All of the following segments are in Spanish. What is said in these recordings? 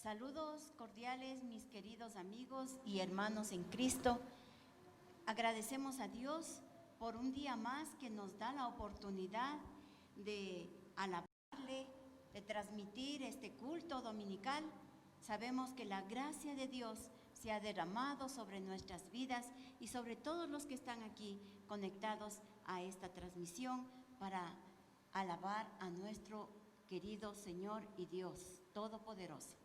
Saludos cordiales, mis queridos amigos y hermanos en Cristo. Agradecemos a Dios por un día más que nos da la oportunidad de alabarle, de transmitir este culto dominical. Sabemos que la gracia de Dios se ha derramado sobre nuestras vidas y sobre todos los que están aquí conectados a esta transmisión para alabar a nuestro querido Señor y Dios Todopoderoso.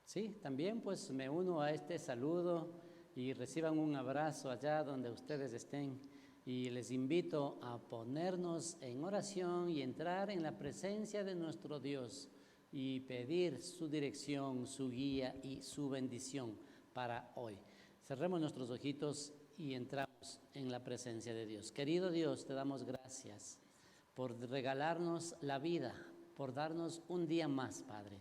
Sí, también pues me uno a este saludo y reciban un abrazo allá donde ustedes estén y les invito a ponernos en oración y entrar en la presencia de nuestro Dios y pedir su dirección, su guía y su bendición para hoy. Cerremos nuestros ojitos y entramos en la presencia de Dios. Querido Dios, te damos gracias por regalarnos la vida, por darnos un día más, Padre.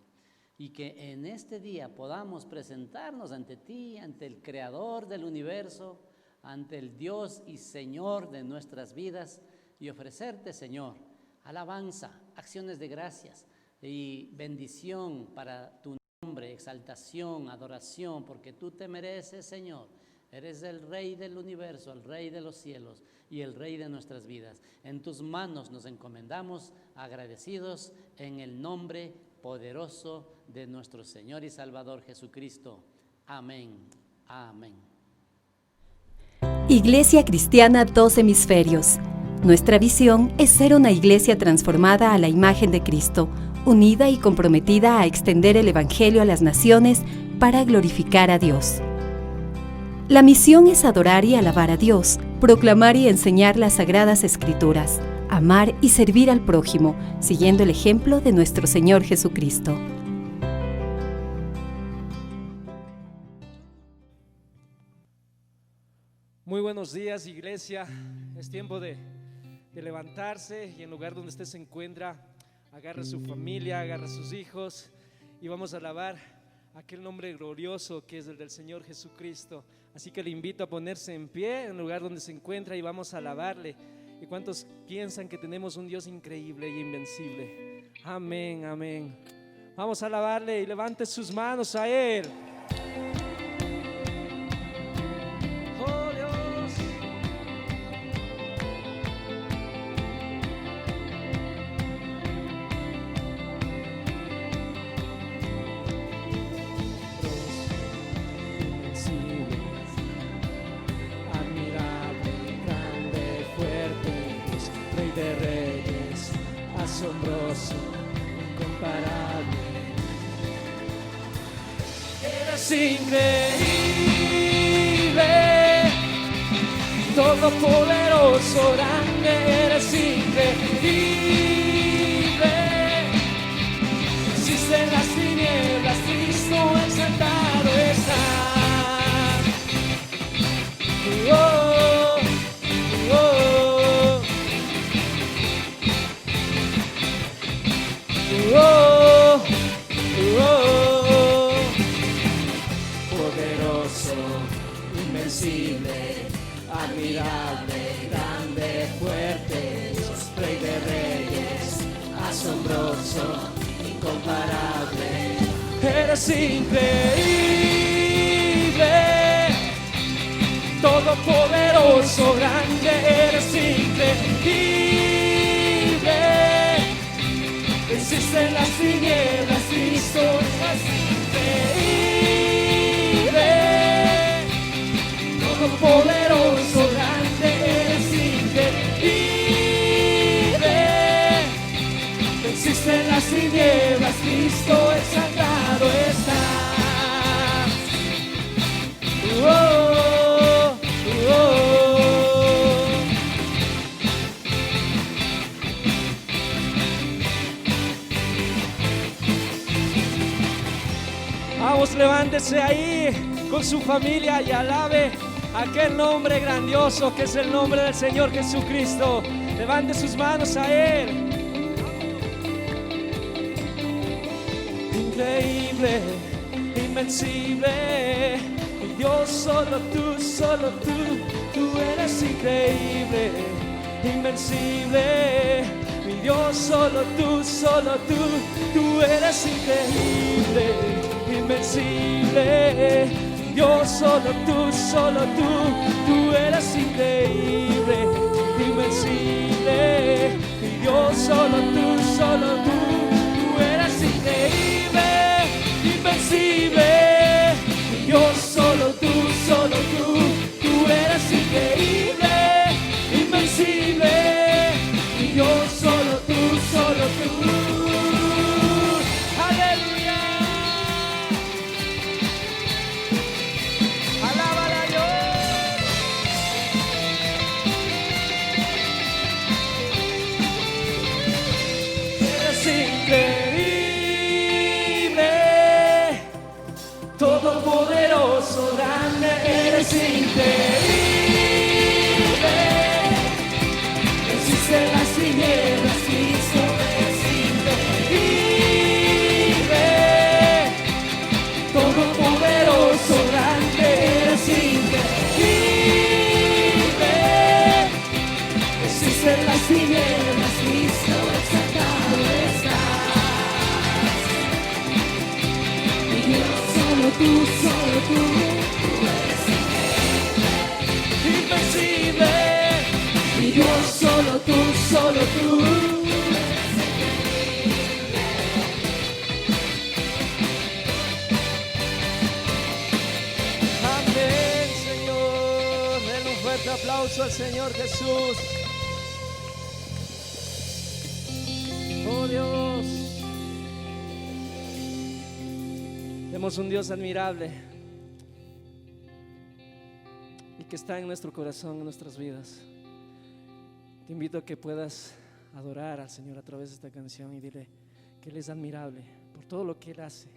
Y que en este día podamos presentarnos ante ti, ante el Creador del universo, ante el Dios y Señor de nuestras vidas y ofrecerte, Señor, alabanza, acciones de gracias y bendición para tu nombre, exaltación, adoración, porque tú te mereces, Señor. Eres el Rey del universo, el Rey de los cielos y el Rey de nuestras vidas. En tus manos nos encomendamos, agradecidos en el nombre poderoso de nuestro Señor y Salvador Jesucristo. Amén. Amén. Iglesia Cristiana Dos Hemisferios. Nuestra visión es ser una iglesia transformada a la imagen de Cristo, unida y comprometida a extender el Evangelio a las naciones para glorificar a Dios. La misión es adorar y alabar a Dios, proclamar y enseñar las Sagradas Escrituras, amar y servir al prójimo, siguiendo el ejemplo de nuestro Señor Jesucristo. Muy buenos días, iglesia. Es tiempo de levantarse y en lugar donde usted se encuentra, agarre a su familia, agarre a sus hijos y vamos a alabar aquel nombre glorioso que es el del Señor Jesucristo. Así que le invito a ponerse en pie en el lugar donde se encuentra y vamos a alabarle. ¿Y cuántos piensan que tenemos un Dios increíble y invencible? Amén, amén. Vamos a alabarle y levante sus manos a Él. Oh Dios. Invencible, admirable, grande, fuerte, Rey de reyes, asombroso, incomparable. Eres increíble, todopoderoso, grande, eres increíble. Existen las tinieblas, Cristo exaltado está. Oh, oh, oh, oh. Poderoso, invencible, admirable, grande, fuerte, Rey de reyes, asombroso, incomparable. Eres increíble, todopoderoso, grande, eres increíble. Existen las tinieblas, Cristo es increíble. Todopoderoso, grande, eres increíble. Existen las tinieblas, Cristo exaltado está. Oh, oh, oh. Vamos, levántese ahí con su familia y alabe aquel nombre grandioso que es el nombre del Señor Jesucristo. Levante sus manos a Él. Increíble, invencible, mi Dios, solo tú, tú eres increíble, invencible, mi Dios, solo tú eres increíble, invencible. Dios, solo tú eres increíble, invencible. Y Dios, solo tú eres increíble, invencible. Y Dios, solo tú eres increíble, invencible. Y Dios, solo tú. Aleluya. Alábala a Dios. Eres increíble, todopoderoso, grande, eres increíble. Existen las tinieblas, Cristo es increíble, todopoderoso, grande, eres increíble. Existen las tinieblas, Cristo exaltado estás. Y Dios, solo tú eres increíble, invencible. Y Dios, solo tú eres increíble. Amén, Señor. Den un fuerte aplauso al Señor Jesús. Oh Dios, tenemos un Dios admirable y que está en nuestro corazón, en nuestras vidas. Te invito a que puedas adorar al Señor a través de esta canción y dile que Él es admirable por todo lo que Él hace.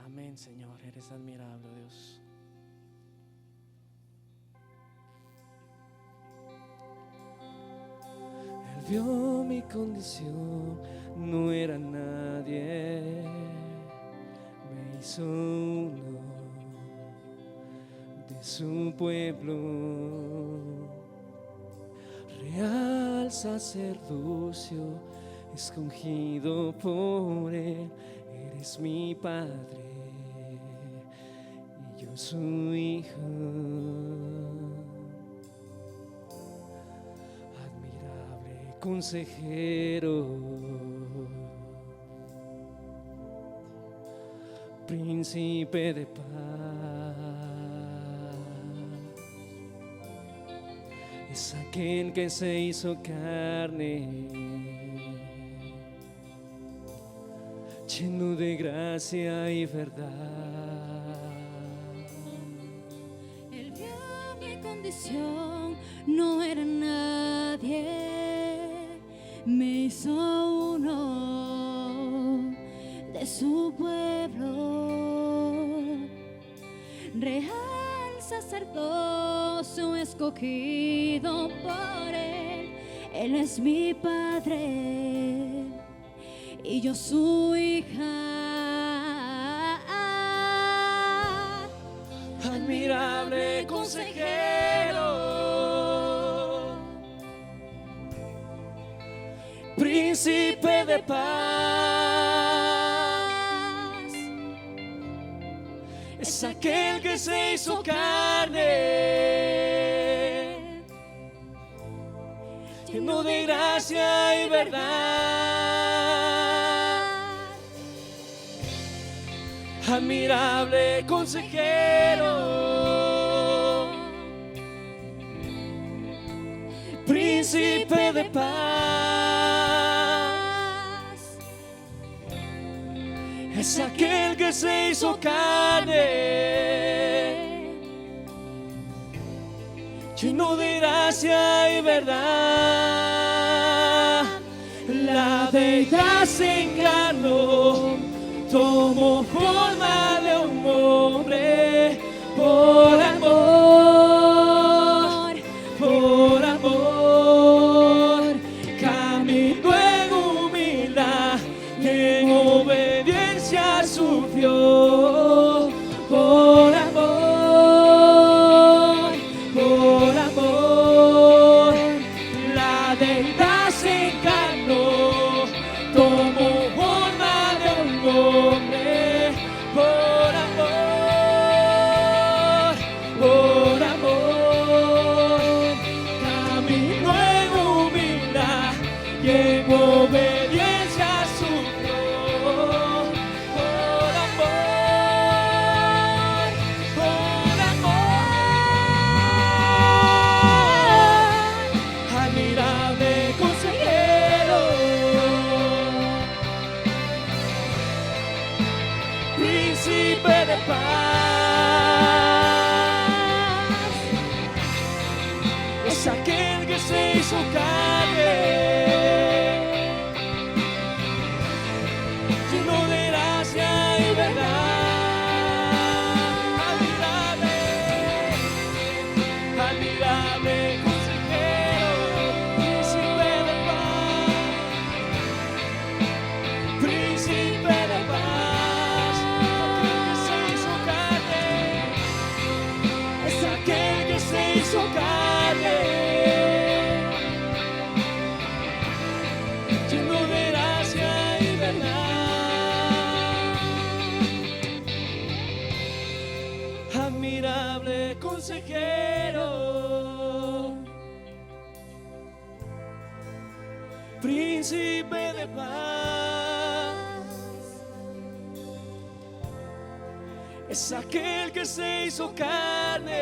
Amén, Señor, eres admirable, Dios. Él vio mi condición, no era nadie, me hizo uno de su pueblo. Real sacerdocio, escogido por Él, eres mi Padre y yo su Hijo. Admirable consejero, príncipe de paz. Es aquel que se hizo carne, lleno de gracia y verdad. Él vio mi condición, no era nadie, me hizo uno de su pueblo. Real sacerdocio escogido por Él, Él es mi Padre y yo su hija. Admirable consejero, príncipe de paz, es aquel que se hizo carne, lleno de gracia y verdad. Admirable consejero, príncipe de paz, es aquel que se hizo carne, lleno de gracia y verdad. La deidad se encarnó, tomó forma de un hombre, por amor, caminó en humildad y en obediencia sufrió, por amor, la deidad se encarnó. de paz es aquel que se hizo carne, lleno de gracia y verdad. Admirable consejero, príncipe de paz, príncipe de paz, aquel que se hizo carne, es aquel que se hizo carne, lleno de gracia y verdad. Admirable consejero, príncipe de paz, es aquel que se hizo carne,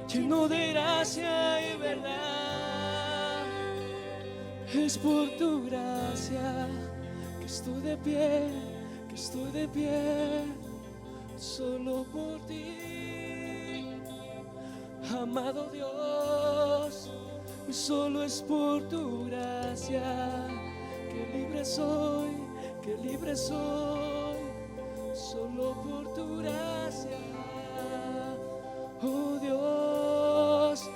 lleno de gracia y verdad. Es por tu gracia que estoy de pie, que estoy de pie, solo por ti. Amado Dios, solo es por tu gracia que libre soy, que libre soy, solo por tu gracia. Oh Dios,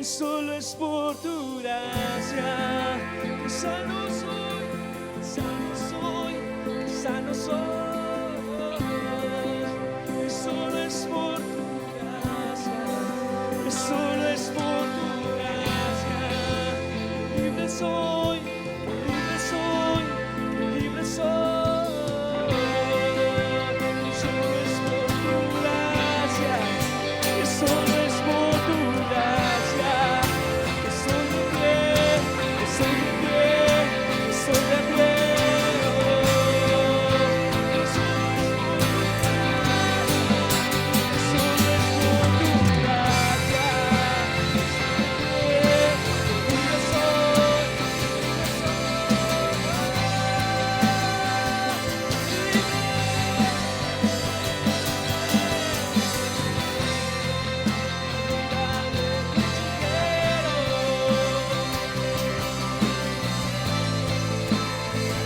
solo es por tu gracia que sano soy, que sano soy, que sano soy. Solo es por tu solo es por tu gracia, libre soy, libre soy, libre soy. Solo es por tu gracia, solo es por tu gracia, que soy de pie, que soy de pie, que soy de pie.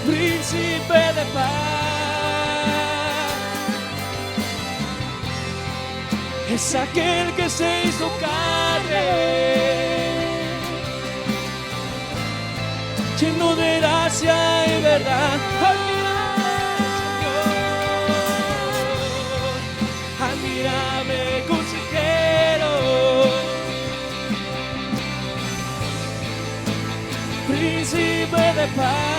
Príncipe de paz es aquel que se hizo carne, lleno de gracia y verdad. Admirable consejero, príncipe de paz,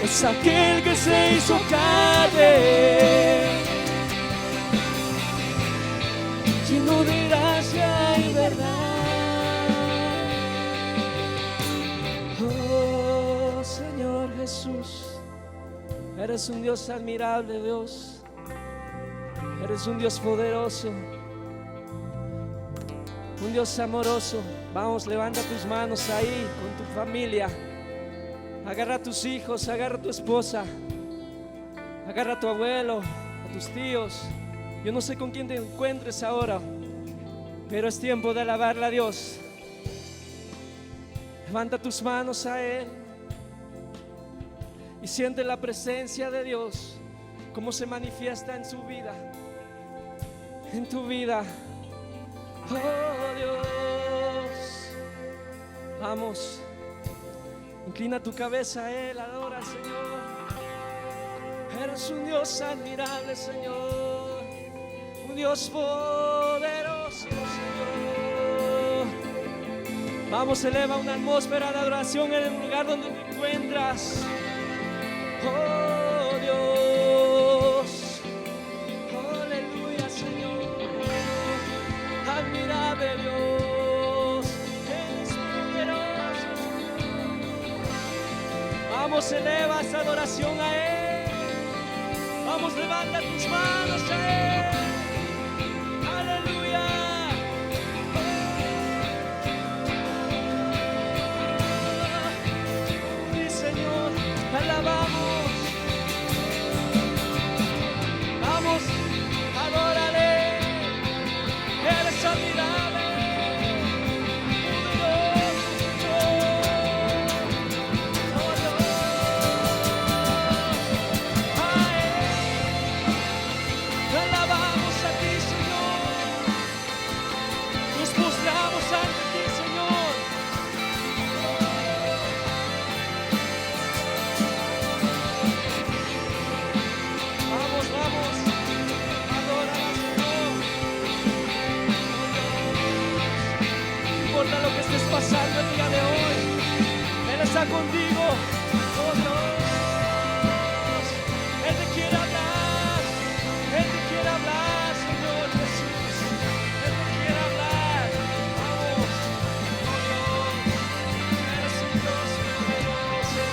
es aquel que se hizo carne, lleno de gracia y verdad. Oh Señor Jesús, eres un Dios admirable, Dios. Eres un Dios poderoso, un Dios amoroso. Vamos, levanta tus manos ahí con tu familia. Agarra a tus hijos, agarra a tu esposa, agarra a tu abuelo, a tus tíos. Yo no sé con quién te encuentres ahora, pero es tiempo de alabarle a Dios. Levanta tus manos a Él y siente la presencia de Dios, cómo se manifiesta en su vida, en tu vida. Oh Dios, vamos. Inclina tu cabeza a Él, adora al Señor. Eres un Dios admirable, Señor, un Dios poderoso, Señor. Vamos, eleva una atmósfera de adoración en el lugar donde te encuentras. Oh Dios, aleluya, Señor, admirable Dios, eres poderoso, Señor. Vamos, eleva esa adoración a Él. Vamos, levanta tus manos a Él. Aleluya. nos postramos ante ti, Señor. Vamos, vamos, adórala, Señor. No importa lo que estés pasando el día de hoy, Él está contigo. Oh Dios, Él te quiere hablar, Él te quiere hablar, Señor Jesús. Él te quiere hablar. Vamos, oh Dios, eres un Dios poderoso.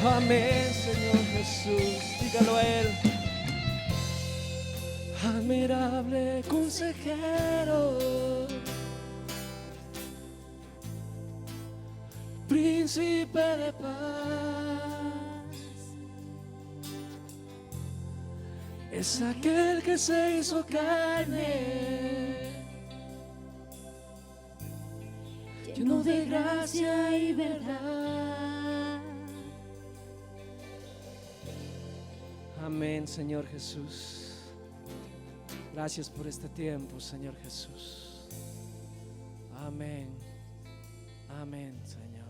Amén, Señor Jesús, dígalo a Él. Admirable consejero, príncipe de paz, es aquel que se hizo carne, lleno de gracia y verdad. Amén, Señor Jesús. Gracias por este tiempo, Señor Jesús. Amén. Amén, Señor.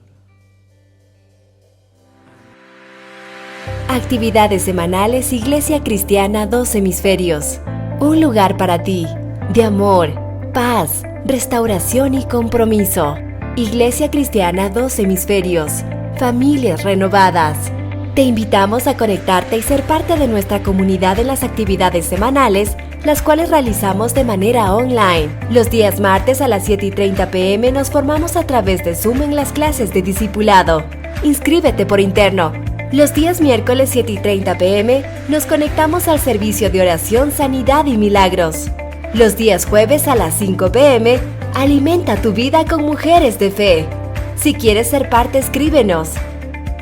Actividades semanales Iglesia Cristiana Dos Hemisferios. Un lugar para ti, de amor, paz, restauración y compromiso. Iglesia Cristiana Dos Hemisferios. Familias renovadas. Te invitamos a conectarte y ser parte de nuestra comunidad en las actividades semanales, las cuales realizamos de manera online. Los días martes a las 7:30 p.m. nos formamos a través de Zoom en las clases de discipulado. Inscríbete por interno. Los días miércoles 7:30 p.m. nos conectamos al servicio de oración, sanidad y milagros. Los días jueves a las 5 p.m. alimenta tu vida con mujeres de fe. Si quieres ser parte, escríbenos.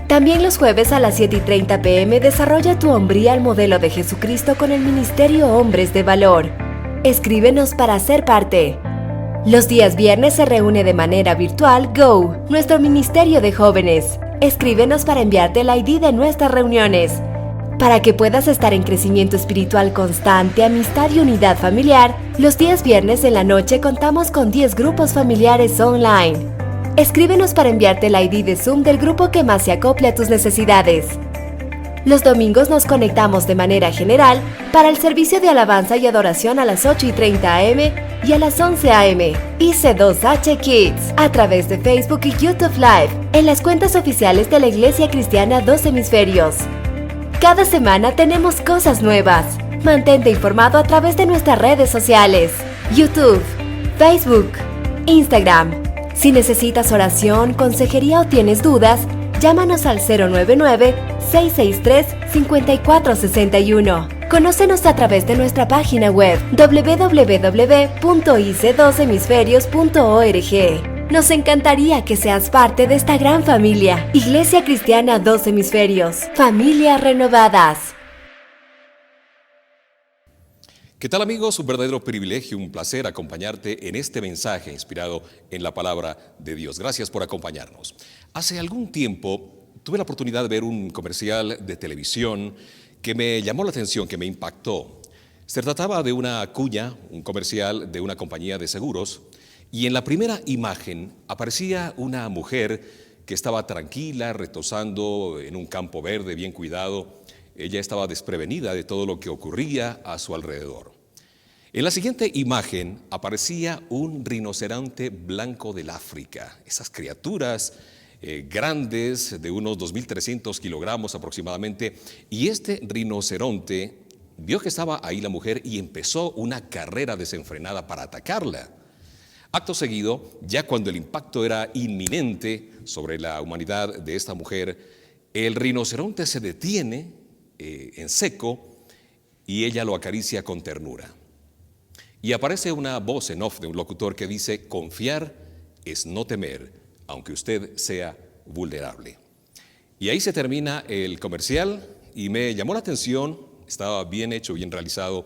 También los jueves a las 7:30 p.m. desarrolla tu hombría al modelo de Jesucristo con el Ministerio Hombres de Valor. Escríbenos para ser parte. Los días viernes se reúne de manera virtual Go, nuestro ministerio de jóvenes. Escríbenos para enviarte el ID de nuestras reuniones. Para que puedas estar en crecimiento espiritual constante, amistad y unidad familiar, los días viernes en la noche contamos con 10 grupos familiares online. Escríbenos para enviarte el ID de Zoom del grupo que más se acople a tus necesidades. Los domingos nos conectamos de manera general para el servicio de alabanza y adoración a las 8:30 a.m. y a las 11 a.m. IC2H Kids a través de Facebook y YouTube Live en las cuentas oficiales de la Iglesia Cristiana Dos Hemisferios. Cada semana tenemos cosas nuevas. Mantente informado a través de nuestras redes sociales: YouTube, Facebook, Instagram. Si necesitas oración, consejería o tienes dudas, llámanos al 099-663-5461. Conócenos a través de nuestra página web www.ic2hemisferios.org. Nos encantaría que seas parte de esta gran familia. Iglesia Cristiana Dos Hemisferios. Familias renovadas. ¿Qué tal, amigos? Un verdadero privilegio, un placer acompañarte en este mensaje inspirado en la palabra de Dios. Gracias por acompañarnos. Hace algún tiempo tuve la oportunidad de ver un comercial de televisión que me llamó la atención, que me impactó. Se trataba de una cuña, un comercial de una compañía de seguros, y en la primera imagen aparecía una mujer que estaba tranquila, retosando en un campo verde bien cuidado. Ella estaba desprevenida de todo lo que ocurría a su alrededor. En la siguiente imagen aparecía un rinoceronte blanco del África. Esas criaturas grandes de unos 2.300 kilogramos aproximadamente. Y este rinoceronte vio que estaba ahí la mujer y empezó una carrera desenfrenada para atacarla. Acto seguido, ya cuando el impacto era inminente sobre la humanidad de esta mujer, el rinoceronte se detiene en seco y ella lo acaricia con ternura. Y aparece una voz en off de un locutor que dice: confiar es no temer, aunque usted sea vulnerable. Y ahí se termina el comercial y me llamó la atención. Estaba bien hecho, bien realizado,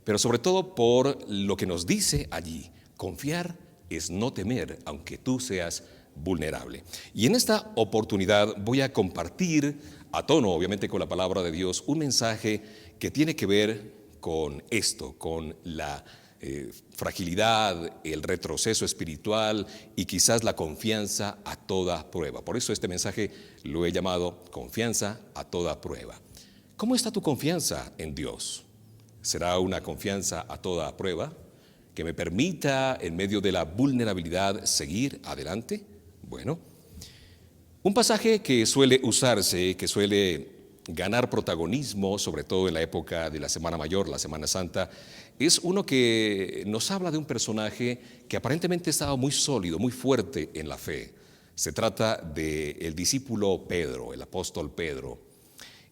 pero sobre todo por lo que nos dice allí: confiar es no temer, aunque tú seas vulnerable. Y en esta oportunidad voy a compartir, a tono obviamente con la palabra de Dios, un mensaje que tiene que ver con esto, con la fragilidad, el retroceso espiritual y quizás la confianza a toda prueba. Por eso este mensaje lo he llamado Confianza a toda prueba. ¿Cómo está tu confianza en Dios? ¿Será una confianza a toda prueba que me permita en medio de la vulnerabilidad seguir adelante? Bueno, un pasaje que suele usarse, que suele ganar protagonismo, sobre todo en la época de la Semana Mayor, la Semana Santa, es uno que nos habla de un personaje que aparentemente estaba muy sólido, muy fuerte en la fe. Se trata del discípulo Pedro, el apóstol Pedro.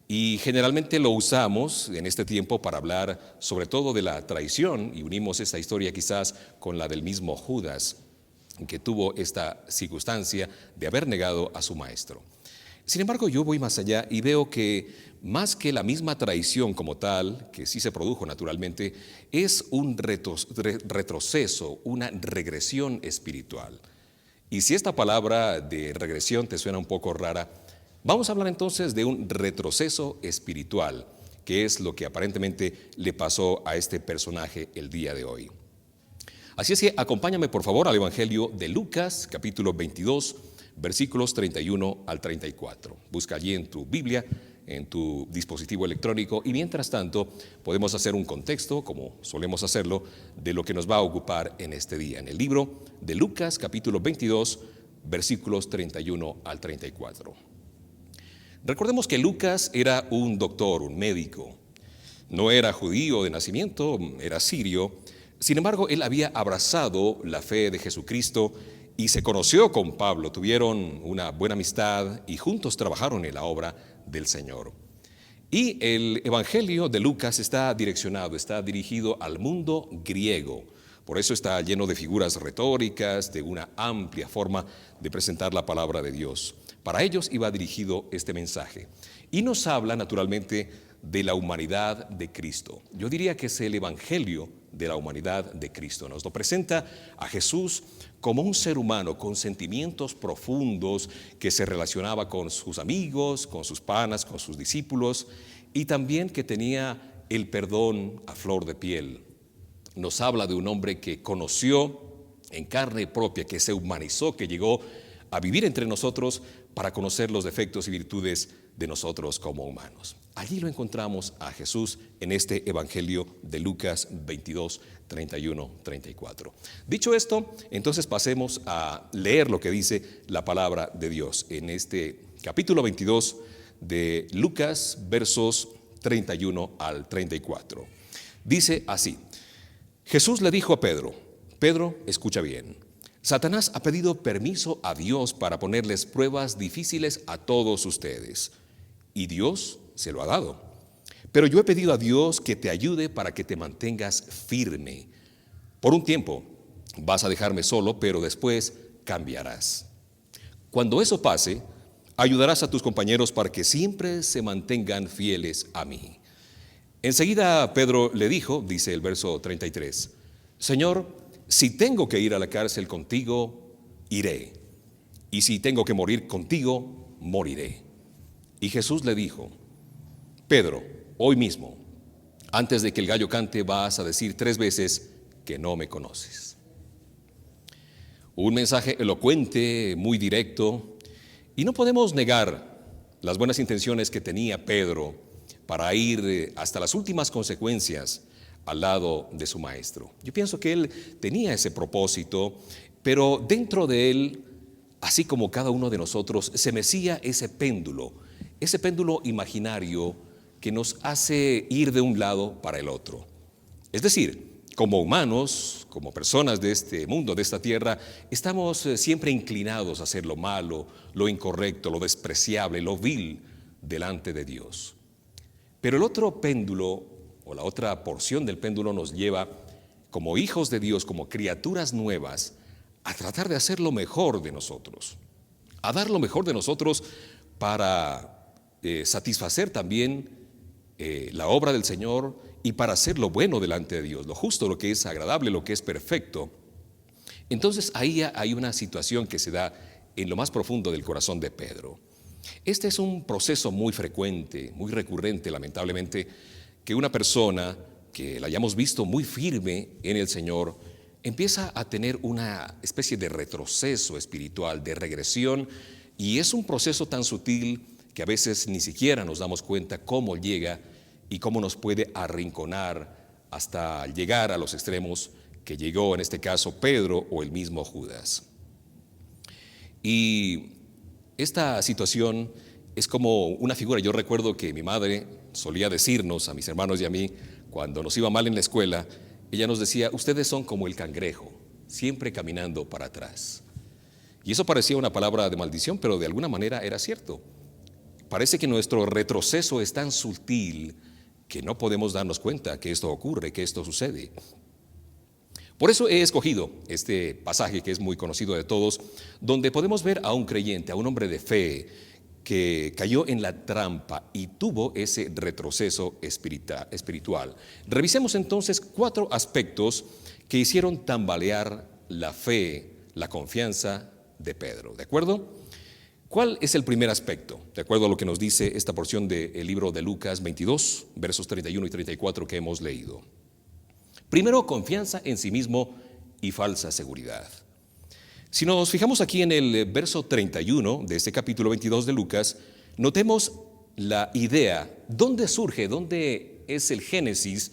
Y generalmente lo usamos en este tiempo para hablar sobre todo de la traición, y unimos esta historia quizás con la del mismo Judas, que tuvo esta circunstancia de haber negado a su maestro. Sin embargo, yo voy más allá y veo que más que la misma traición como tal, que sí se produjo naturalmente, es un retroceso, una regresión espiritual. Y si esta palabra de regresión te suena un poco rara, vamos a hablar entonces de un retroceso espiritual, que es lo que aparentemente le pasó a este personaje el día de hoy. Así es que acompáñame por favor al Evangelio de Lucas, capítulo 22, versículos 31 al 34. Busca allí en tu Biblia, en tu dispositivo electrónico, y mientras tanto podemos hacer un contexto, como solemos hacerlo, de lo que nos va a ocupar en este día. En el libro de Lucas, capítulo 22, versículos 31 al 34. Recordemos que Lucas era un doctor, un médico. No era judío de nacimiento, era sirio. Sin embargo, él había abrazado la fe de Jesucristo y se conoció con Pablo, tuvieron una buena amistad y juntos trabajaron en la obra del Señor. Y el Evangelio de Lucas está dirigido al mundo griego. Por eso está lleno de figuras retóricas, de una amplia forma de presentar la palabra de Dios. Para ellos iba dirigido este mensaje. Y nos habla naturalmente de la humanidad de Cristo. Yo diría que es el Evangelio de la humanidad de Cristo. Nos lo presenta a Jesús como un ser humano con sentimientos profundos que se relacionaba con sus amigos, con sus panas, con sus discípulos, y también que tenía el perdón a flor de piel. Nos habla de un hombre que conoció en carne propia, que se humanizó, que llegó a vivir entre nosotros para conocer los defectos y virtudes de nosotros como humanos. Allí lo encontramos a Jesús en este Evangelio de Lucas 22, 31, 34. Dicho esto, entonces pasemos a leer lo que dice la palabra de Dios en este capítulo 22 de Lucas, versos 31 al 34. Dice así: Jesús le dijo a Pedro: Pedro, escucha bien. Satanás ha pedido permiso a Dios para ponerles pruebas difíciles a todos ustedes, y Dios se lo ha dado. Pero yo he pedido a Dios que te ayude para que te mantengas firme. Por un tiempo vas a dejarme solo, pero después cambiarás. Cuando eso pase, ayudarás a tus compañeros para que siempre se mantengan fieles a mí. Enseguida Pedro le dijo, dice el verso 33, Señor, si tengo que ir a la cárcel contigo, iré. Y si tengo que morir contigo, moriré. Y Jesús le dijo: Pedro, hoy mismo, antes de que el gallo cante, vas a decir 3 veces que no me conoces. Un mensaje elocuente, muy directo, y no podemos negar las buenas intenciones que tenía Pedro para ir hasta las últimas consecuencias al lado de su maestro. Yo pienso que él tenía ese propósito, pero dentro de él, así como cada uno de nosotros, se mecía ese péndulo imaginario que nos hace ir de un lado para el otro. Es decir, como humanos, como personas de este mundo, de esta tierra, estamos siempre inclinados a hacer lo malo, lo incorrecto, lo despreciable, lo vil delante de Dios. Pero el otro péndulo, o la otra porción del péndulo, nos lleva, como hijos de Dios, como criaturas nuevas, a tratar de hacer lo mejor de nosotros, a dar lo mejor de nosotros para satisfacer también la obra del Señor y para hacer lo bueno delante de Dios, lo justo, lo que es agradable, lo que es perfecto. Entonces ahí hay una situación que se da en lo más profundo del corazón de Pedro. Este es un proceso muy frecuente, muy recurrente, lamentablemente, que una persona que la hayamos visto muy firme en el Señor empieza a tener una especie de retroceso espiritual, de regresión, y es un proceso tan sutil que a veces ni siquiera nos damos cuenta cómo llega y cómo nos puede arrinconar hasta llegar a los extremos que llegó en este caso Pedro o el mismo Judas. Y esta situación es como una figura. Yo recuerdo que mi madre solía decirnos a mis hermanos y a mí, cuando nos iba mal en la escuela, ella nos decía: ustedes son como el cangrejo, siempre caminando para atrás. Y eso parecía una palabra de maldición, pero de alguna manera era cierto. Parece que nuestro retroceso es tan sutil que no podemos darnos cuenta que esto ocurre, que esto sucede. Por eso he escogido este pasaje que es muy conocido de todos, donde podemos ver a un creyente, a un hombre de fe que cayó en la trampa y tuvo ese retroceso espiritual. Revisemos entonces 4 aspectos que hicieron tambalear la fe, la confianza de Pedro. ¿De acuerdo? ¿Cuál es el primer aspecto? De acuerdo a lo que nos dice esta porción del libro de Lucas 22, versos 31 y 34 que hemos leído. Primero, confianza en sí mismo y falsa seguridad. Si nos fijamos aquí en el verso 31 de este capítulo 22 de Lucas, notemos la idea, dónde surge, dónde es el génesis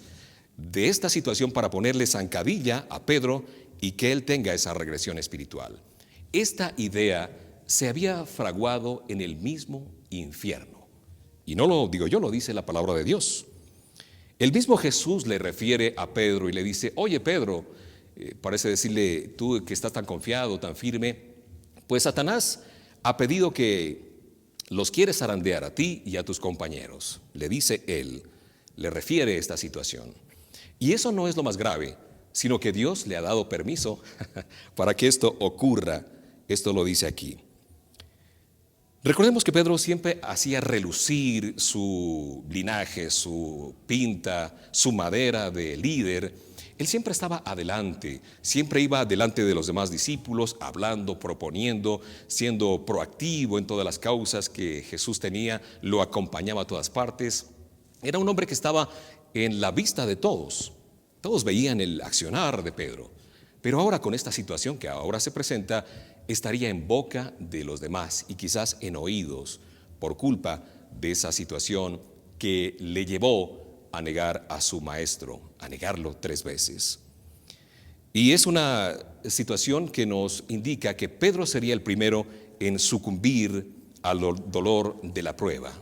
de esta situación para ponerle zancadilla a Pedro y que él tenga esa regresión espiritual. Esta idea se había fraguado en el mismo infierno. Y no lo digo yo, lo dice la palabra de Dios. El mismo Jesús le refiere a Pedro y le dice: oye Pedro, parece decirle, tú que estás tan confiado, tan firme, pues Satanás ha pedido que los quieres zarandear a ti y a tus compañeros. Le dice él, le refiere esta situación. Y eso no es lo más grave, sino que Dios le ha dado permiso para que esto ocurra. Esto lo dice aquí. Recordemos que Pedro siempre hacía relucir su linaje, su pinta, su madera de líder. Él siempre estaba adelante, siempre iba delante de los demás discípulos, hablando, proponiendo, siendo proactivo en todas las causas que Jesús tenía, lo acompañaba a todas partes. Era un hombre que estaba en la vista de todos. Todos veían el accionar de Pedro. Pero ahora, con esta situación que ahora se presenta, estaría en boca de los demás y quizás en oídos por culpa de esa situación que le llevó a negar a su maestro, a negarlo 3 veces. Y es una situación que nos indica que Pedro sería el primero en sucumbir al dolor de la prueba.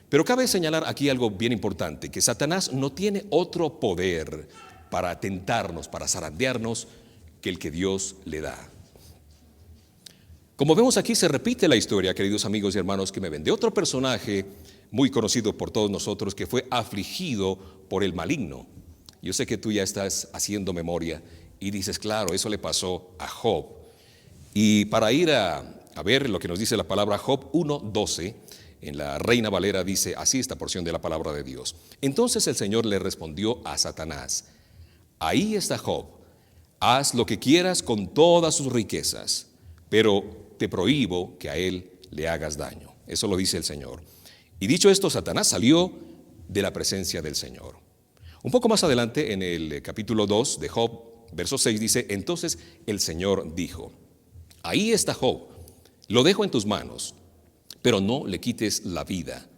Pero cabe señalar aquí algo bien importante, que Satanás no tiene otro poder para tentarnos, para zarandearnos, que el que Dios le da. Como vemos aquí, se repite la historia, queridos amigos y hermanos, que me ven, de otro personaje muy conocido por todos nosotros que fue afligido por el maligno. Yo sé que tú ya estás haciendo memoria y dices, claro, eso le pasó a Job. Y para ir a ver lo que nos dice la palabra Job 1:12, en la Reina Valera dice así esta porción de la palabra de Dios. Entonces el Señor le respondió a Satanás: ahí está Job, haz lo que quieras con todas sus riquezas, pero te prohíbo que a él le hagas daño. Eso lo dice el Señor. Y dicho esto, Satanás salió de la presencia del Señor. Un poco más adelante, en el capítulo 2 de Job, verso 6, dice: entonces el Señor dijo: ahí está Job, lo dejo en tus manos, pero no le quites la vida.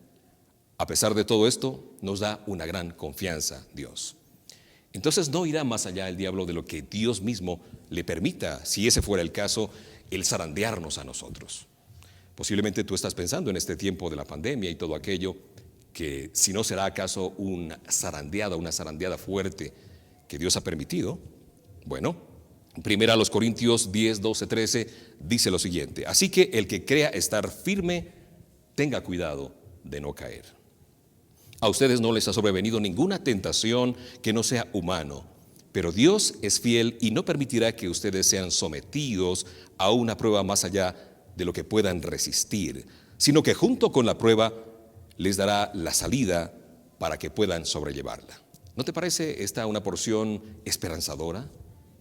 A pesar de todo esto, nos da una gran confianza Dios. Entonces no irá más allá el diablo de lo que Dios mismo le permita, si ese fuera el caso, el zarandearnos a nosotros. Posiblemente tú estás pensando en este tiempo de la pandemia y todo aquello, que si no será acaso una zarandeada fuerte que Dios ha permitido. Bueno, primera a los Corintios 10, 12, 13 dice lo siguiente: así que el que crea estar firme, tenga cuidado de no caer. A ustedes no les ha sobrevenido ninguna tentación que no sea humano, pero Dios es fiel y no permitirá que ustedes sean sometidos a una prueba más allá de lo que puedan resistir, sino que junto con la prueba les dará la salida para que puedan sobrellevarla. ¿No te parece esta una porción esperanzadora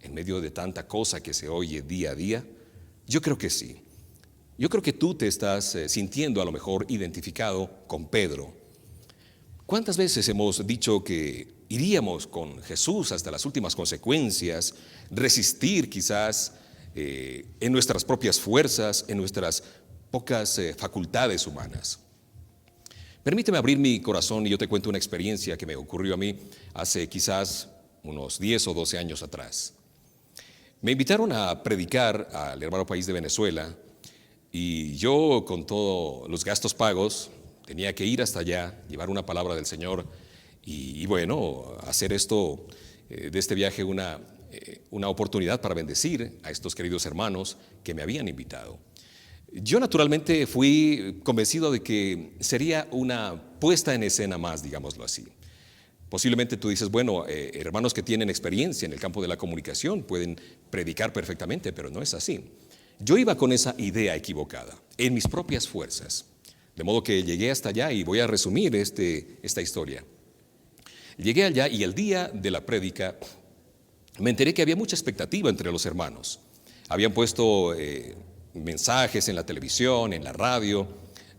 en medio de tanta cosa que se oye día a día? Yo creo que sí. Yo creo que tú te estás sintiendo a lo mejor identificado con Pedro. ¿Cuántas veces hemos dicho que iríamos con Jesús hasta las últimas consecuencias, resistir quizás en nuestras propias fuerzas, en nuestras pocas facultades humanas? Permíteme abrir mi corazón y yo te cuento una experiencia que me ocurrió a mí hace quizás unos 10 o 12 años atrás. Me invitaron a predicar al hermano país de Venezuela y yo, con todos los gastos pagos, tenía que ir hasta allá, llevar una palabra del Señor y bueno, hacer esto, de este viaje una oportunidad para bendecir a estos queridos hermanos que me habían invitado. Yo naturalmente fui convencido de que sería una puesta en escena más, digámoslo así. Posiblemente tú dices, bueno, hermanos que tienen experiencia en el campo de la comunicación pueden predicar perfectamente, pero no es así. Yo iba con esa idea equivocada, en mis propias fuerzas. De modo que llegué hasta allá y voy a resumir esta historia. Llegué allá y el día de la prédica me enteré que había mucha expectativa entre los hermanos. Habían puesto mensajes en la televisión, en la radio,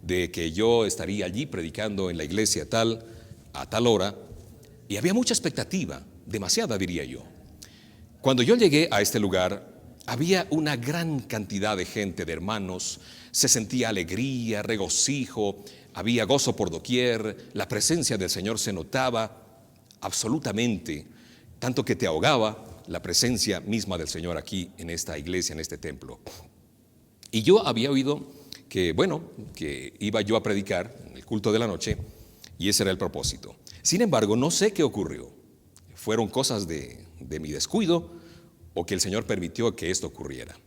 de que yo estaría allí predicando en la iglesia tal, a tal hora, y había mucha expectativa, demasiada diría yo. Cuando yo llegué a este lugar, había una gran cantidad de gente, de hermanos, se sentía alegría, regocijo, había gozo por doquier, la presencia del Señor se notaba absolutamente, tanto que te ahogaba la presencia misma del Señor aquí en esta iglesia, en este templo. Y yo había oído que iba yo a predicar en el culto de la noche y ese era el propósito. Sin embargo, no sé qué ocurrió. Fueron cosas de mi descuido o que el Señor permitió que esto ocurriera.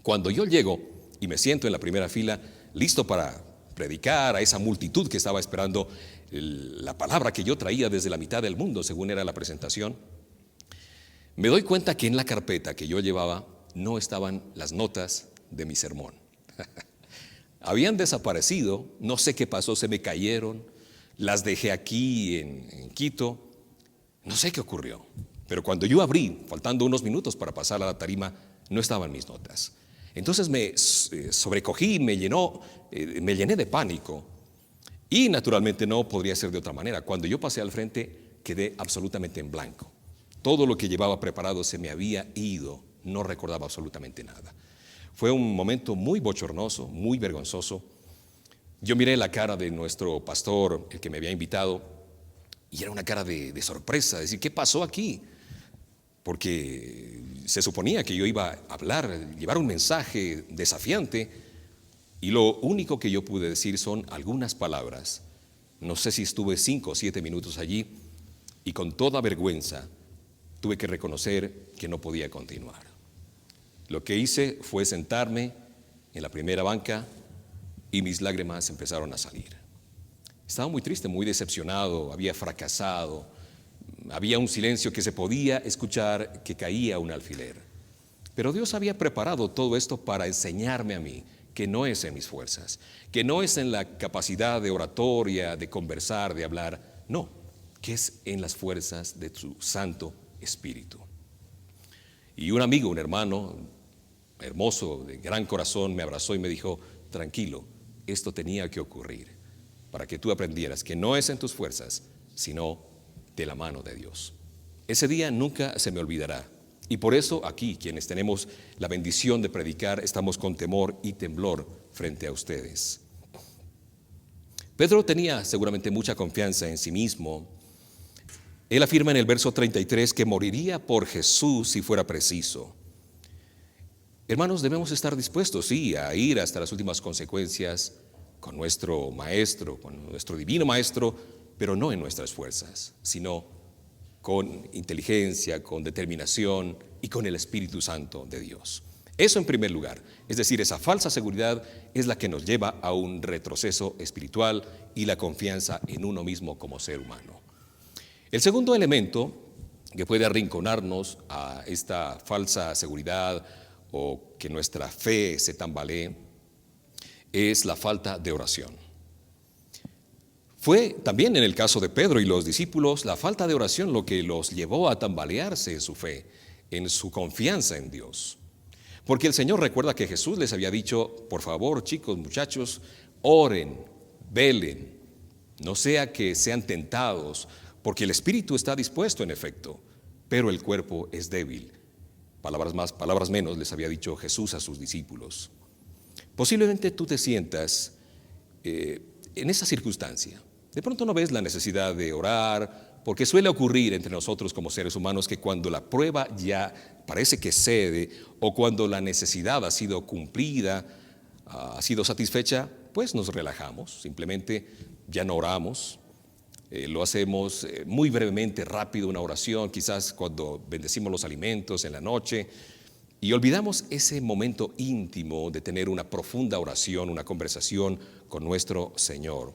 Cuando yo llego y me siento en la primera fila, listo para predicar a esa multitud que estaba esperando la palabra que yo traía desde la mitad del mundo, según era la presentación, me doy cuenta que en la carpeta que yo llevaba no estaban las notas de mi sermón. Habían desaparecido, no sé qué pasó, se me cayeron, las dejé aquí en Quito, no sé qué ocurrió. Pero cuando yo abrí, faltando unos minutos para pasar a la tarima, no estaban mis notas. Entonces me sobrecogí, me llené de pánico. Y naturalmente no podría ser de otra manera. Cuando yo pasé al frente, quedé absolutamente en blanco. Todo lo que llevaba preparado se me había ido, no recordaba absolutamente nada. Fue un momento muy bochornoso, muy vergonzoso. Yo miré la cara de nuestro pastor, el que me había invitado, y era una cara de sorpresa, decir, ¿qué pasó aquí? Porque se suponía que yo iba a hablar, llevar un mensaje desafiante, y lo único que yo pude decir son algunas palabras. No sé si estuve 5 o 7 minutos allí, y con toda vergüenza tuve que reconocer que no podía continuar. Lo que hice fue sentarme en la primera banca y mis lágrimas empezaron a salir. Estaba muy triste, muy decepcionado, había fracasado, había un silencio que se podía escuchar que caía un alfiler. Pero Dios había preparado todo esto para enseñarme a mí que no es en mis fuerzas, que no es en la capacidad de oratoria, de conversar, de hablar, no, que es en las fuerzas de su Santo Espíritu. Y un amigo, un hermano hermoso, de gran corazón, me abrazó y me dijo, tranquilo, esto tenía que ocurrir para que tú aprendieras que no es en tus fuerzas, sino de la mano de Dios. Ese día nunca se me olvidará. Y por eso aquí, quienes tenemos la bendición de predicar, estamos con temor y temblor frente a ustedes. Pedro tenía seguramente mucha confianza en sí mismo. Él afirma en el verso 33 que moriría por Jesús si fuera preciso. Hermanos, debemos estar dispuestos, sí, a ir hasta las últimas consecuencias con nuestro Maestro, con nuestro Divino Maestro, pero no en nuestras fuerzas, sino con inteligencia, con determinación y con el Espíritu Santo de Dios. Eso en primer lugar, es decir, esa falsa seguridad es la que nos lleva a un retroceso espiritual y la confianza en uno mismo como ser humano. El segundo elemento que puede arrinconarnos a esta falsa seguridad o que nuestra fe se tambalee es la falta de oración. Fue también en el caso de Pedro y los discípulos la falta de oración lo que los llevó a tambalearse en su fe, en su confianza en Dios. Porque el Señor recuerda que Jesús les había dicho, por favor, chicos, muchachos, oren, velen, no sea que sean tentados, porque el espíritu está dispuesto en efecto, pero el cuerpo es débil. Palabras más, palabras menos, les había dicho Jesús a sus discípulos. Posiblemente tú te sientas en esa circunstancia. De pronto no ves la necesidad de orar, porque suele ocurrir entre nosotros como seres humanos que cuando la prueba ya parece que cede, o cuando la necesidad ha sido cumplida, ha sido satisfecha, pues nos relajamos, simplemente ya no oramos. Lo hacemos muy brevemente, rápido, una oración, quizás cuando bendecimos los alimentos en la noche, y olvidamos ese momento íntimo de tener una profunda oración, una conversación con nuestro Señor.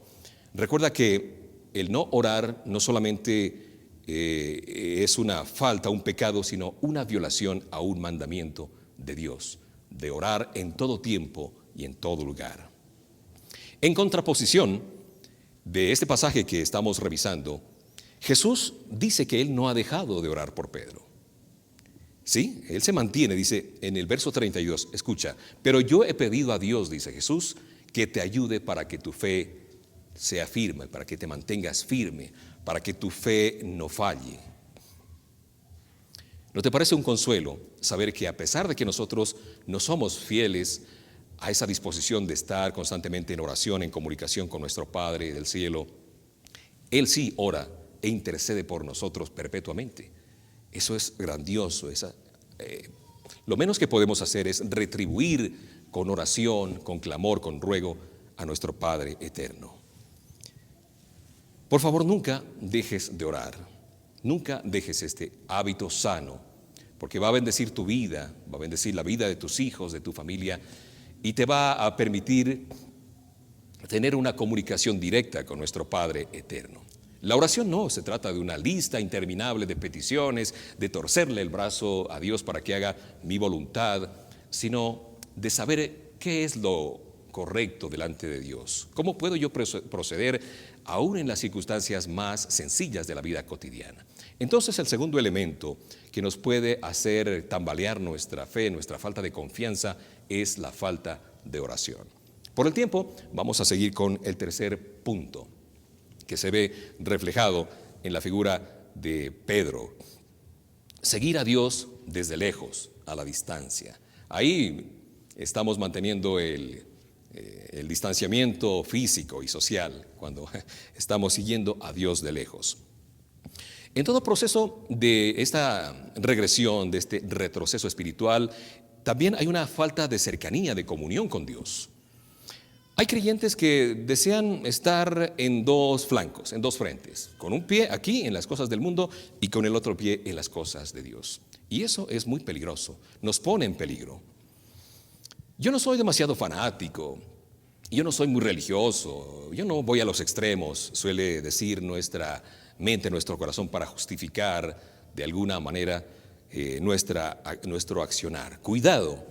Recuerda que el no orar no solamente es una falta, un pecado, sino una violación a un mandamiento de Dios, de orar en todo tiempo y en todo lugar. En contraposición de este pasaje que estamos revisando, Jesús dice que Él no ha dejado de orar por Pedro. Sí, Él se mantiene, dice en el verso 32, escucha, pero yo he pedido a Dios, dice Jesús, que te ayude para que tu fe sea firme, para que te mantengas firme, para que tu fe no falle. ¿No te parece un consuelo saber que a pesar de que nosotros no somos fieles a esa disposición de estar constantemente en oración, en comunicación con nuestro Padre del cielo, Él sí ora e intercede por nosotros perpetuamente? Eso es grandioso. Lo menos que podemos hacer es retribuir con oración, con clamor, con ruego a nuestro Padre eterno. Por favor, nunca dejes de orar, nunca dejes este hábito sano, porque va a bendecir tu vida, va a bendecir la vida de tus hijos, de tu familia, y te va a permitir tener una comunicación directa con nuestro Padre eterno. La oración no se trata de una lista interminable de peticiones, de torcerle el brazo a Dios para que haga mi voluntad, sino de saber qué es lo correcto delante de Dios. ¿Cómo puedo yo proceder aún en las circunstancias más sencillas de la vida cotidiana? Entonces, el segundo elemento que nos puede hacer tambalear nuestra fe, nuestra falta de confianza, es la falta de oración. Por el tiempo, vamos a seguir con el tercer punto, que se ve reflejado en la figura de Pedro. Seguir a Dios desde lejos, a la distancia. Ahí estamos manteniendo el distanciamiento físico y social cuando estamos siguiendo a Dios de lejos. En todo proceso de esta regresión, de este retroceso espiritual, también hay una falta de cercanía, de comunión con Dios. Hay creyentes que desean estar en dos flancos, en dos frentes, con un pie aquí en las cosas del mundo y con el otro pie en las cosas de Dios. Y eso es muy peligroso, nos pone en peligro. Yo no soy demasiado fanático, yo no soy muy religioso, yo no voy a los extremos, suele decir nuestra mente, nuestro corazón, para justificar de alguna manera nuestro accionar. Cuidado,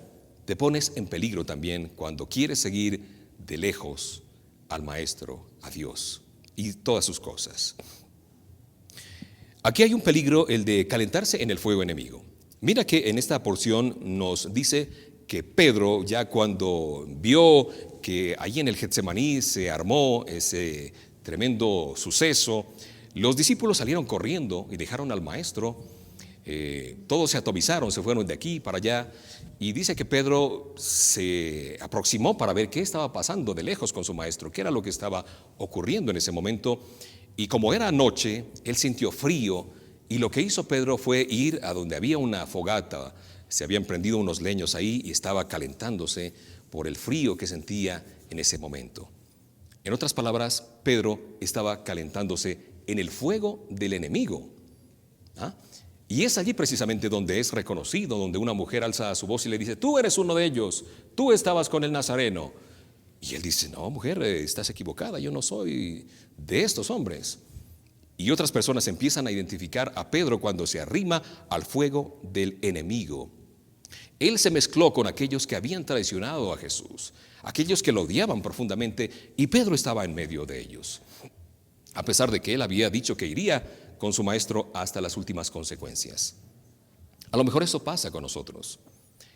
te pones en peligro también cuando quieres seguir de lejos al Maestro, a Dios y todas sus cosas. Aquí hay un peligro, el de calentarse en el fuego enemigo. Mira que en esta porción nos dice que Pedro, ya cuando vio que allí en el Getsemaní se armó ese tremendo suceso, los discípulos salieron corriendo y dejaron al Maestro. Todos se atomizaron, se fueron de aquí para allá, y dice que Pedro se aproximó para ver qué estaba pasando de lejos con su Maestro, qué era lo que estaba ocurriendo en ese momento. Y como era noche, él sintió frío, y lo que hizo Pedro fue ir a donde había una fogata. Se habían prendido unos leños ahí y estaba calentándose por el frío que sentía en ese momento. En otras palabras, Pedro estaba calentándose en el fuego del enemigo. Y es allí precisamente donde es reconocido, donde una mujer alza su voz y le dice: tú eres uno de ellos, tú estabas con el Nazareno. Y él dice: no, mujer, estás equivocada, yo no soy de estos hombres. Y otras personas empiezan a identificar a Pedro cuando se arrima al fuego del enemigo. Él se mezcló con aquellos que habían traicionado a Jesús, aquellos que lo odiaban profundamente, y Pedro estaba en medio de ellos, a pesar de que él había dicho que iría con su Maestro hasta las últimas consecuencias. A lo mejor eso pasa con nosotros,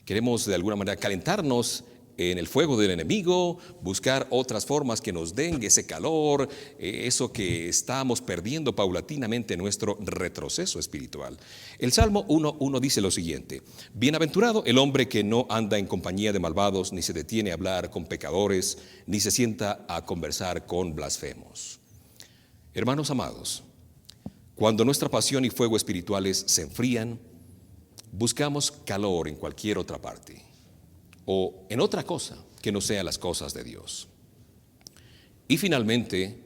Queremos de alguna manera calentarnos en el fuego del enemigo, buscar otras formas que nos den ese calor, eso que estamos perdiendo paulatinamente en nuestro retroceso espiritual. El Salmo 1:1 dice lo siguiente: bienaventurado el hombre que no anda en compañía de malvados, ni se detiene a hablar con pecadores, ni se sienta a conversar con blasfemos. Hermanos amados, cuando nuestra pasión y fuego espirituales se enfrían, buscamos calor en cualquier otra parte o en otra cosa que no sea las cosas de Dios. Y finalmente,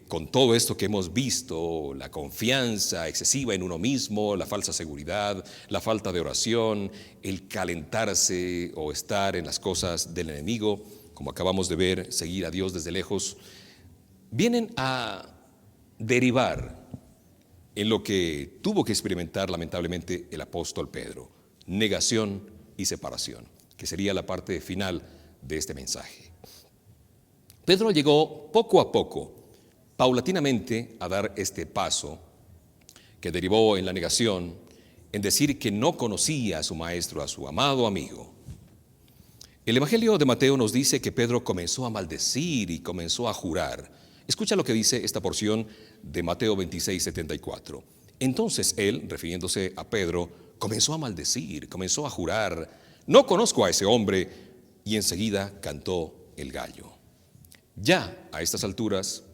con todo esto que hemos visto, la confianza excesiva en uno mismo, la falsa seguridad, la falta de oración, el calentarse o estar en las cosas del enemigo, como acabamos de ver, seguir a Dios desde lejos, vienen a derivar en lo que tuvo que experimentar lamentablemente el apóstol Pedro: negación y separación, que sería la parte final de este mensaje. Pedro llegó poco a poco, paulatinamente, a dar este paso que derivó en la negación, en decir que no conocía a su maestro, a su amado amigo. El Evangelio de Mateo nos dice que Pedro comenzó a maldecir y comenzó a jurar. Escucha lo que dice esta porción de Mateo 26:74. Entonces él, refiriéndose a Pedro, comenzó a maldecir, comenzó a jurar: no conozco a ese hombre, y enseguida cantó el gallo. Ya a estas alturas,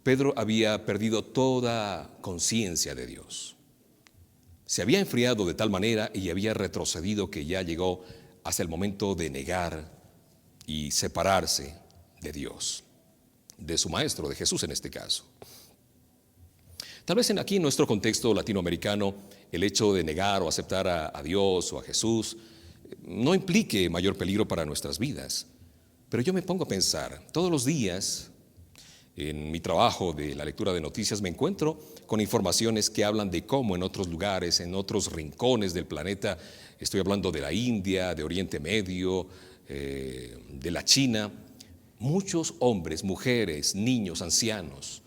Pedro había perdido toda conciencia de Dios. Se había enfriado de tal manera y había retrocedido que ya llegó hasta el momento de negar y separarse de Dios, de su maestro, de Jesús en este caso. Tal vez aquí en nuestro contexto latinoamericano, el hecho de negar o aceptar a Dios o a Jesús no implique mayor peligro para nuestras vidas. Pero yo me pongo a pensar, todos los días en mi trabajo de la lectura de noticias me encuentro con informaciones que hablan de cómo en otros lugares, en otros rincones del planeta, estoy hablando de la India, de Oriente Medio, de la China, muchos hombres, mujeres, niños, ancianos,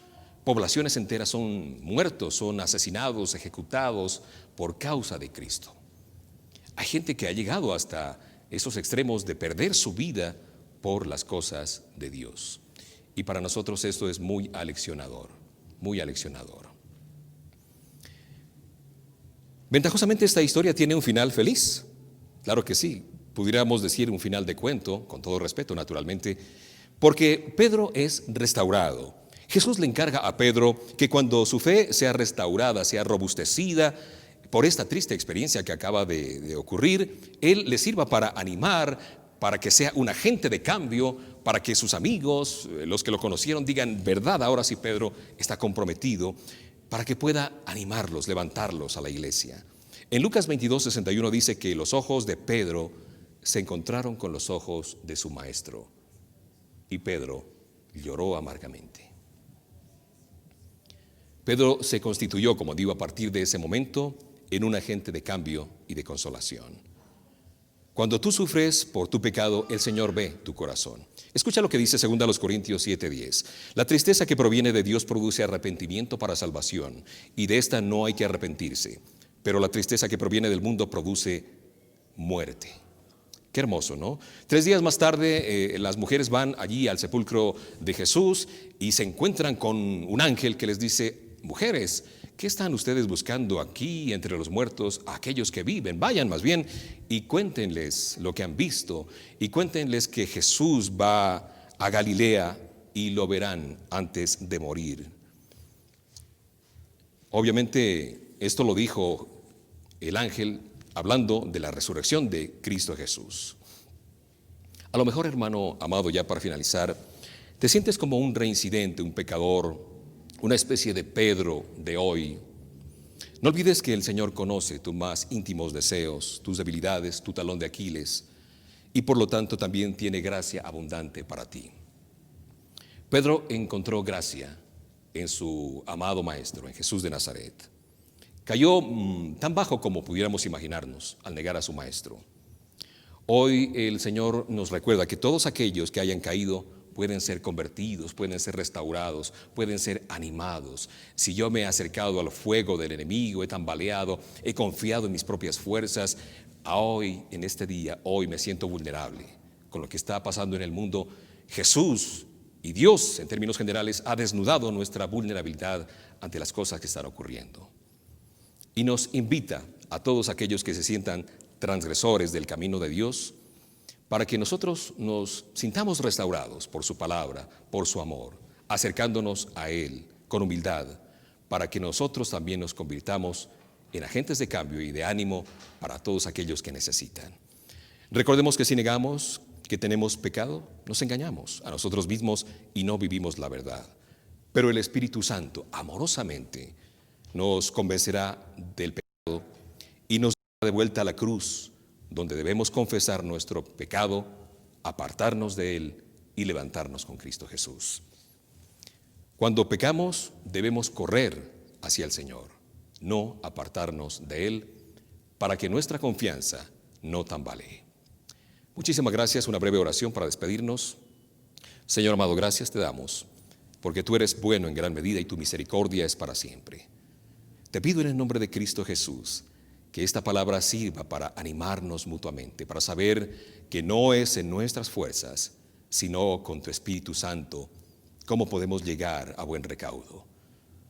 poblaciones enteras son muertos, son asesinados, ejecutados por causa de Cristo. Hay gente que ha llegado hasta esos extremos de perder su vida por las cosas de Dios. Y para nosotros esto es muy aleccionador, muy aleccionador. Ventajosamente esta historia tiene un final feliz. Claro que sí, pudiéramos decir un final de cuento, con todo respeto naturalmente, porque Pedro es restaurado. Jesús le encarga a Pedro que cuando su fe sea restaurada, sea robustecida por esta triste experiencia que acaba de ocurrir, Él le sirva para animar, para que sea un agente de cambio, para que sus amigos, los que lo conocieron, digan: verdad, ahora sí Pedro está comprometido, para que pueda animarlos, levantarlos a la iglesia. En Lucas 22:61 dice que los ojos de Pedro se encontraron con los ojos de su maestro, y Pedro lloró amargamente. Pedro se constituyó, como digo, a partir de ese momento, en un agente de cambio y de consolación. Cuando tú sufres por tu pecado, el Señor ve tu corazón. Escucha lo que dice 2 Corintios 7:10. La tristeza que proviene de Dios produce arrepentimiento para salvación, y de esta no hay que arrepentirse. Pero la tristeza que proviene del mundo produce muerte. Qué hermoso, ¿no? 3 días más tarde, las mujeres van allí al sepulcro de Jesús y se encuentran con un ángel que les dice: mujeres, ¿qué están ustedes buscando aquí entre los muertos? A aquellos que viven, vayan más bien y cuéntenles lo que han visto, y cuéntenles que Jesús va a Galilea y lo verán antes de morir. Obviamente esto lo dijo el ángel hablando de la resurrección de Cristo Jesús. A lo mejor, hermano amado, ya para finalizar, te sientes como un reincidente, un pecador, una especie de Pedro de hoy. No olvides que el Señor conoce tus más íntimos deseos, tus debilidades, tu talón de Aquiles, y por lo tanto también tiene gracia abundante para ti. Pedro encontró gracia en su amado Maestro, en Jesús de Nazaret. Cayó tan bajo como pudiéramos imaginarnos al negar a su Maestro. Hoy el Señor nos recuerda que todos aquellos que hayan caído pueden ser convertidos, pueden ser restaurados, pueden ser animados. Si yo me he acercado al fuego del enemigo, he tambaleado, he confiado en mis propias fuerzas, hoy, en este día, hoy me siento vulnerable con lo que está pasando en el mundo. Jesús y Dios, en términos generales, ha desnudado nuestra vulnerabilidad ante las cosas que están ocurriendo. Y nos invita a todos aquellos que se sientan transgresores del camino de Dios, para que nosotros nos sintamos restaurados por su palabra, por su amor, acercándonos a Él con humildad, para que nosotros también nos convirtamos en agentes de cambio y de ánimo para todos aquellos que necesitan. Recordemos que si negamos que tenemos pecado, nos engañamos a nosotros mismos y no vivimos la verdad. Pero el Espíritu Santo, amorosamente, nos convencerá del pecado y nos llevará de vuelta a la cruz, donde debemos confesar nuestro pecado, apartarnos de él y levantarnos con Cristo Jesús. Cuando pecamos, debemos correr hacia el Señor, no apartarnos de él, para que nuestra confianza no tambalee. Muchísimas gracias. Una breve oración para despedirnos. Señor amado, gracias te damos, porque tú eres bueno en gran medida y tu misericordia es para siempre. Te pido en el nombre de Cristo Jesús que esta palabra sirva para animarnos mutuamente, para saber que no es en nuestras fuerzas, sino con tu Espíritu Santo, cómo podemos llegar a buen recaudo.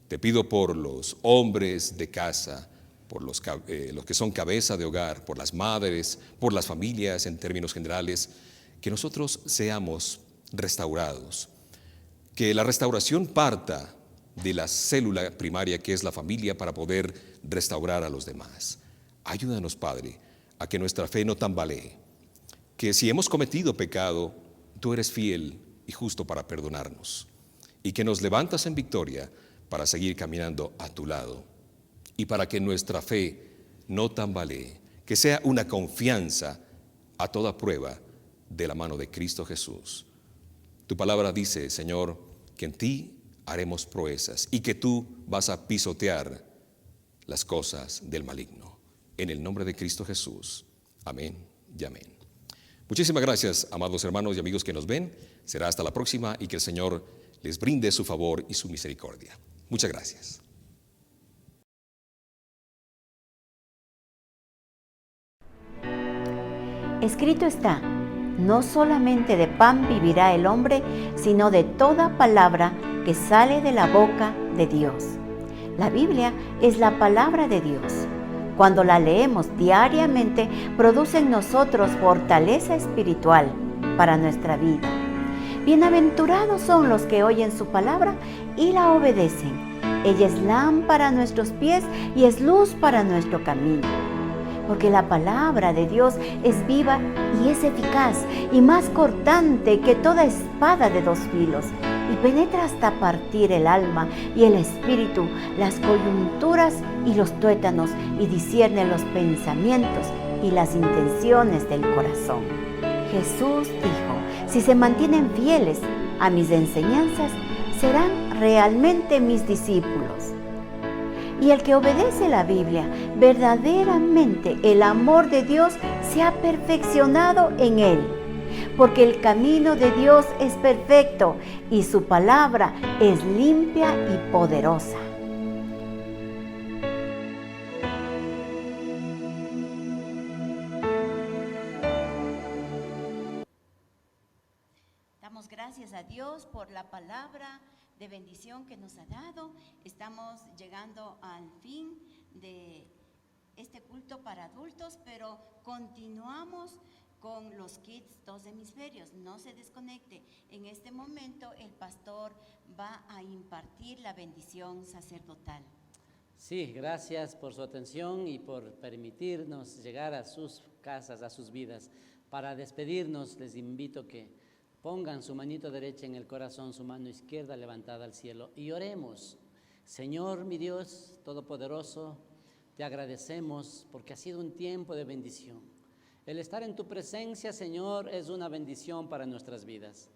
Te pido por los hombres de casa, por los que son cabeza de hogar, por las madres, por las familias en términos generales, que nosotros seamos restaurados, que la restauración parta de la célula primaria que es la familia para poder restaurar a los demás. Ayúdanos, Padre, a que nuestra fe no tambalee, que si hemos cometido pecado, tú eres fiel y justo para perdonarnos, y que nos levantas en victoria para seguir caminando a tu lado, y para que nuestra fe no tambalee, que sea una confianza a toda prueba de la mano de Cristo Jesús. Tu palabra dice, Señor, que en ti haremos proezas y que tú vas a pisotear las cosas del maligno. En el nombre de Cristo Jesús. Amén y amén. Muchísimas gracias, amados hermanos y amigos que nos ven. Será hasta la próxima y que el Señor les brinde su favor y su misericordia. Muchas gracias. Escrito está, no solamente de pan vivirá el hombre, sino de toda palabra que sale de la boca de Dios. La Biblia es la palabra de Dios. Cuando la leemos diariamente, produce en nosotros fortaleza espiritual para nuestra vida. Bienaventurados son los que oyen su palabra y la obedecen. Ella es lámpara a nuestros pies y es luz para nuestro camino. Porque la palabra de Dios es viva y es eficaz y más cortante que toda espada de dos filos, y penetra hasta partir el alma y el espíritu, las coyunturas y los tuétanos, y discierne los pensamientos y las intenciones del corazón. Jesús dijo, si se mantienen fieles a mis enseñanzas, serán realmente mis discípulos. Y el que obedece la Biblia, verdaderamente el amor de Dios se ha perfeccionado en él. Porque el camino de Dios es perfecto y su palabra es limpia y poderosa. Damos gracias a Dios por la palabra de bendición que nos ha dado. Estamos llegando al fin de este culto para adultos, pero continuamos con los kits Dos Hemisferios. No se desconecte. En este momento el pastor va a impartir la bendición sacerdotal. Sí, gracias por su atención y por permitirnos llegar a sus casas, a sus vidas. Para despedirnos, les invito que pongan su manito derecha en el corazón, su mano izquierda levantada al cielo y oremos. Señor, mi Dios Todopoderoso, te agradecemos porque ha sido un tiempo de bendición. El estar en tu presencia, Señor, es una bendición para nuestras vidas.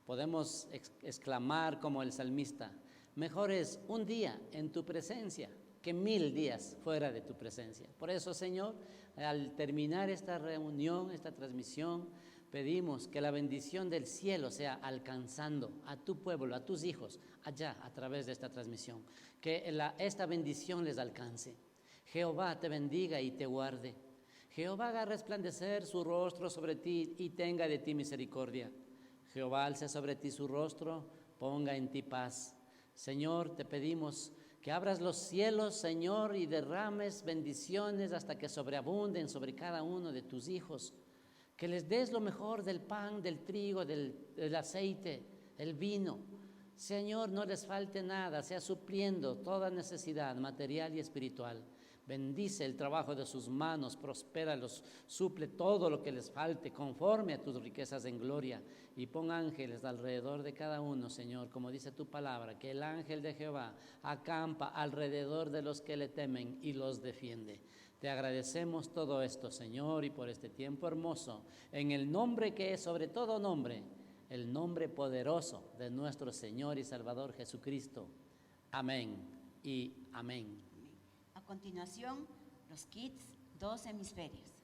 Podemos exclamar como el salmista, mejor es un día en tu presencia que 1000 días fuera de tu presencia. Por eso, Señor, al terminar esta reunión, esta transmisión, pedimos que la bendición del cielo sea alcanzando a tu pueblo, a tus hijos, allá a través de esta transmisión. Que esta bendición les alcance. Jehová te bendiga y te guarde. Jehová haga resplandecer su rostro sobre ti y tenga de ti misericordia. Jehová alce sobre ti su rostro, ponga en ti paz. Señor, te pedimos que abras los cielos, Señor, y derrames bendiciones hasta que sobreabunden sobre cada uno de tus hijos. Que les des lo mejor del pan, del trigo, del aceite, el vino. Señor, no les falte nada, sea supliendo toda necesidad material y espiritual. Bendice el trabajo de sus manos, prospéralos, suple todo lo que les falte conforme a tus riquezas en gloria. Y pon ángeles alrededor de cada uno, Señor, como dice tu palabra, que el ángel de Jehová acampa alrededor de los que le temen y los defiende. Te agradecemos todo esto, Señor, y por este tiempo hermoso, en el nombre que es sobre todo nombre, el nombre poderoso de nuestro Señor y Salvador Jesucristo. Amén y amén. A continuación, los kits, 2 hemisferios.